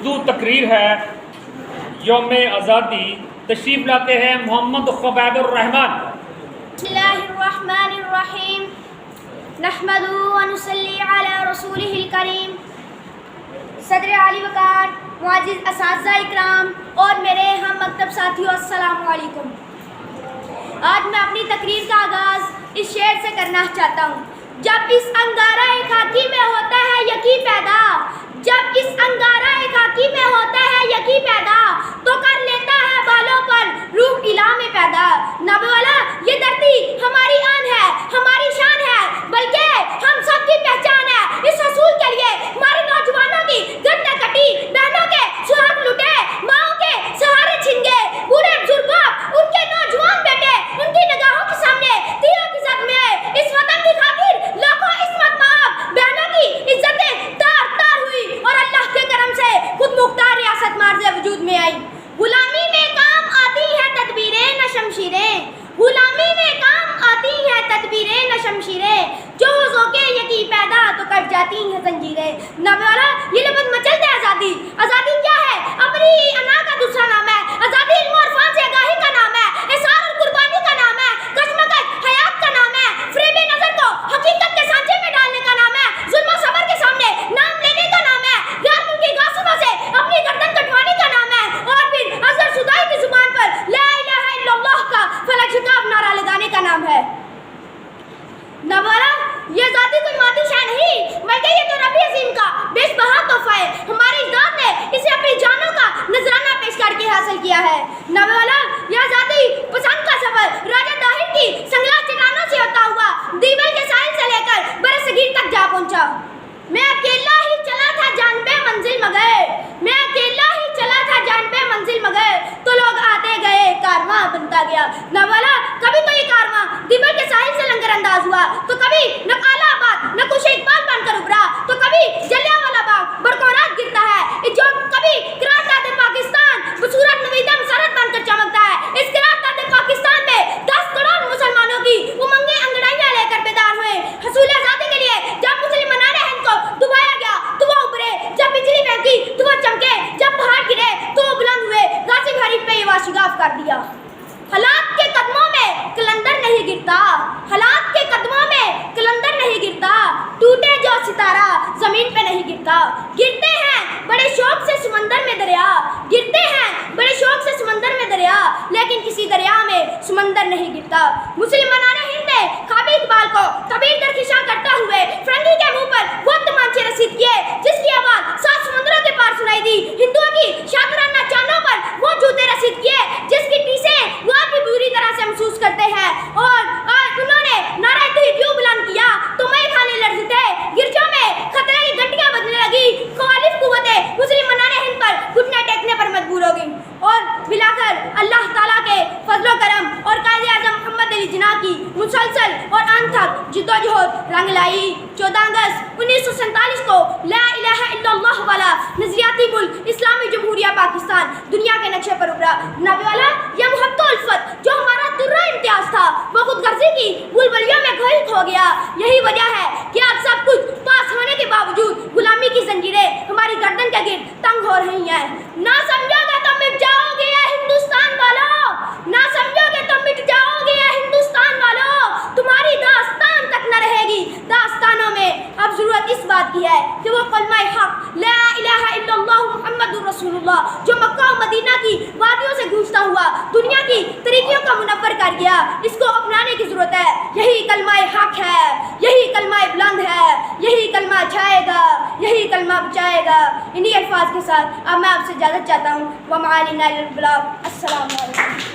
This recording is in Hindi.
उर्दू तकरीर है यौम आज़ादी। तशरीफ़ लाते हैं मोहम्मद ख़ुबैदुर्रहमान। बिस्मिल्लाहिर्रहमानिर्रहीम नहमदुहु व नुसल्ली अला रसूलिहिल करीम। सदर आली वक़ार, मुअज़्ज़िज़ असातिज़ा इकराम और मेरे हम मकतब साथियों, अस्सलामु अलैकुम। आज मैं अपनी तकरीर का आगाज़ इस शेर से करना चाहता हूँ। जब इस अंगारा एक खाकी में होता है यकी पैदा, जब इस अंगारा एक खाकी में होता है यकी पैदा, तो कर लेता है बालों पर रूह इला में पैदा। नबी वाला ये धरती हमारी आन है, हमारी शान है, बल्कि हम सबकी पहचान है। इस रसूल के लिए हमारे नौजवानों की गर्दन कटी, बहनों के सुहाग लुटे, माओं के सहारे छिन गए, बूढ़े बुजुर्गों उनके नौजवान बेटे उनकी निगाहों के सामने तीरों की जद में इस वतन की खातिर लाखों इस्मत माब बहनों की इज्जतें तार तार हुई और अल्लाह के करम से खुद मुख्तार रियासत मार्ज़े वजूद में आई। गुलामी में काम आती है तदबीरें न शमशीरें, गुलामी में काम आती है तदबीरें न शमशीरें, जो हो ज़ौक़े यकी पैदा तो कट जाती हैं जंजीरें। नबी वाला ये लफ्ज़ मचलते हैं आज़ादी। आज़ादी क्या है? अपनी अना का दूसरा नाम है। आज़ादी इल्म और फ़न से आगाही का नाम है, इसार और कुर्बानी का नाम है, कश्मकश हयात का नाम है, फ़रेब नज़र को हकीकत के सांचे में डालने का नाम है, ज़ुल्म और सब्र के सामने नाम लेने का नाम है, गैर मुल्की गासिबों से अपनी गर्दन कटवाने का नाम है, और फिर अज़हर शुदाई की ज़ुबान पर ला इलाहा इल्लल्लाह का फलक शिकाब नारा लगाने का नाम है। नवारा ये ज़ाती कोई मादी शय नहीं, बल्कि ये तो रब्बी अज़ीम का बेशबहा तोहफा है। हमारे इज़्ज़ात ने इसे अपनी जानों का नजराना पेश करके हासिल किया है। नवाला यह ज़ाती पसंद का सफर राजा दाहिर की संगला चट्टानों से होता हुआ दीवल के साहिल से लेकर बरसगीर तक जा पहुंचा। मैं अकेला ही चला था जानबे मंजिल मगर, मैं अकेला ही चला था जानबे मंजिल मगर, तो लोग आते गए कारवां बनता गया। नवाला कभी तो ये कारवां दीवल के साहिल से लंगर अंदाज हुआ, तो कभी नकालाबाद नकुश इकबाल बनकर उभरा, तो कभी जलियांवाला बाग बरक़रार गिरता है, जो कभी करारदाद पाकिस्तान बसूरत नवीदा मुसरत बनकर चमकता है। इस करारदाद पाकिस्तान में 10 करोड़ मुसलमानों की उमंगे अंगड़ाइयां लेकर बेदार हुए। हसूल आज़ादी के लिए जब मुसलमानाने हिंद को डुबाया गया तो वो उभरे, जब बिजली महकी तो वो चमके, जब पहाड़ गिरे तो वो बुलंद हुए। गाज़ी भारी पे ये वाशिगाफ कर दिया। हालात के कदमों में कलंदर नहीं गिरता, हालात के कदमों में कलंदर नहीं गिरता, टूटे जो सितारा जमीन पे नहीं गिरता। गिरते हैं बड़े शौक से समंदर में दरिया, गिरते हैं बड़े शौक से समंदर में दरिया, लेकिन किसी दरिया में समंदर नहीं गिरता। मुसलमानाने हिंद ने क़ाबी इकबाल को कबीर दरकिशां करता हुए फरंगी के मुंह पर वो तमांचे रसीद किए जिसकी आवाज़ 7 समुद्रों के पार सुनाई दी। हिंदुओं की शातिराना चांदों पर वो जूते रसीद किए जिसकी टीसें वो भी बुरी तरह से महसूस करते हैं। और उन्होंने नारा तौहीद यूं बुलंद किया तो मैं खाने लर्ज़ थे, गिरजों में खतरे की घंटियां बजने लगी, मुखालिफ कुव्वतें मुसलमानाने हिंद पर घुटने टेकने पर मजबूर हो गईं। और मिलाकर अल्लाह ताला के फजलो करम और कायदे आज़म मोहम्मद अली जिन्ना की मुसलसल और अनथक जिद्दोजहद रंग लाई। 14 अगस्त 1947 को ला इलाहा इल्लल्लाह वाला नज़रियाती मुल्क इस्लामी जमहूरिया पाकिस्तान दुनिया के नक्शे पर उभरा। नबी वाला यह मोहब्बत उल्फत जो हमारा तुर्रा इम्तियाज था वो खुदगर्जी की बुलबुलियों में घोल खो गया। यही वजह है कि आज सब कुछ पास होने के बावजूद गुलामी की जंजीरें हमारी गर्दन के गिर्द तंग हो रही हैं। ना समझोगे तो मिट जाओगे या हिंदुस्तान वालों, ना समझोगे तो मिट जाओगे या हिंदुस्तान वालों, तुम्हारी दास्तान तक न रहेगी दास्तानों में। अब ज़रूरत इस बात की है कि वो कलमा हक ला इलाहा इल्लल्लाह मुहम्मदुर रसूलुल्लाह जो मक्का और मदीना की वादियों से गूंजता हुआ दुनिया की तरीक़ियों का मुनव्वर कर गया, इसको अपनाने की ज़रूरत है। यही कलमा हक है, यही कलमा बुलंद है, यही कलमा छाएगा, यही कलमा बचाएगा। इन्हीं अल्फाज के साथ अब मैं आपसे इजाज़त चाहता हूँ। व मा अलैना इल्लल बलाग। अस्सलामु अलैकुम।